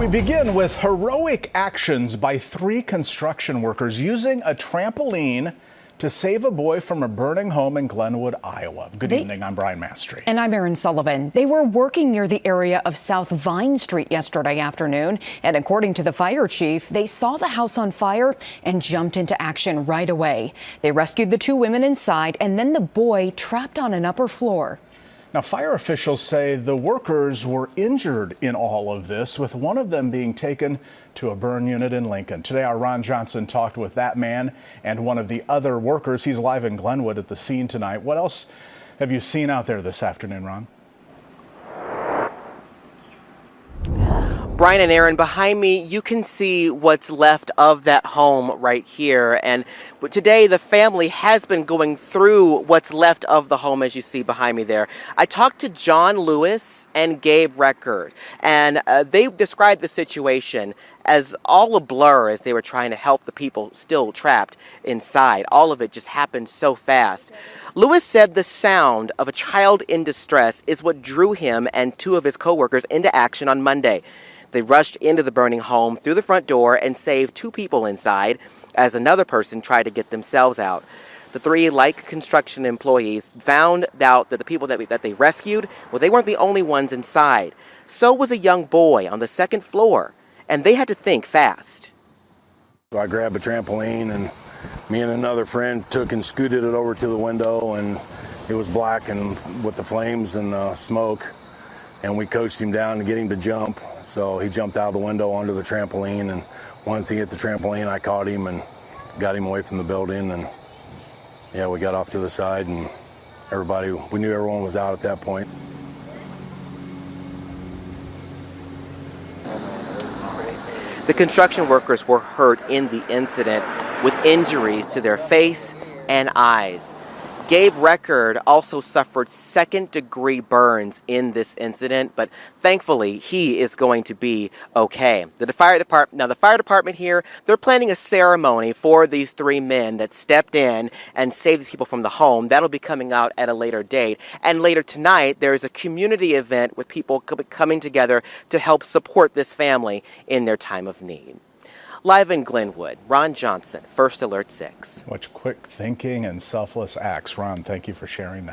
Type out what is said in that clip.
We begin with heroic actions by 3 construction workers using a trampoline to save a boy from a burning home in Glenwood, Iowa. Good evening, I'm Brian Mastry. And I'm Erin Sullivan. They were working near the area of South Vine Street yesterday afternoon. And according to the fire chief, they saw the house on fire and jumped into action right away. They rescued the 2 women inside and then the boy trapped on an upper floor. Now, fire officials say the workers were injured in all of this, with one of them being taken to a burn unit in Lincoln. Today, our Ron Johnson talked with that man and one of the other workers. He's live in Glenwood at the scene tonight. What else have you seen out there this afternoon, Ron? Brian and Aaron, behind me, you can see what's left of that home right here. And today, the family has been going through what's left of the home, as you see behind me there. I talked to John Lewis and Gabe Record, and they described the situation as all a blur as they were trying to help the people still trapped inside. All of it just happened so fast. Lewis said the sound of a child in distress is what drew him and 2 of his coworkers into action on Monday. They rushed into the burning home through the front door and saved 2 people inside as another person tried to get themselves out. The 3, like construction employees, found out that the people that they rescued, well, they weren't the only ones inside. So was a young boy on the 2nd floor, and they had to think fast. So I grabbed a trampoline, and me and another friend took and scooted it over to the window, and it was black and with the flames and the smoke. And we coached him down to get him to jump. So he jumped out of the window onto the trampoline, and once he hit the trampoline, I caught him and got him away from the building. And yeah, we got off to the side, and we knew everyone was out at that point. The construction workers were hurt in the incident with injuries to their face and eyes. Gabe Record also suffered 2nd-degree burns in this incident, but thankfully he is going to be okay. The fire department here, they're planning a ceremony for these 3 men that stepped in and saved these people from the home. That'll be coming out at a later date. And later tonight, there's a community event with people coming together to help support this family in their time of need. Live in Glenwood, Ron Johnson, First Alert 6. What quick thinking and selfless acts. Ron, thank you for sharing that.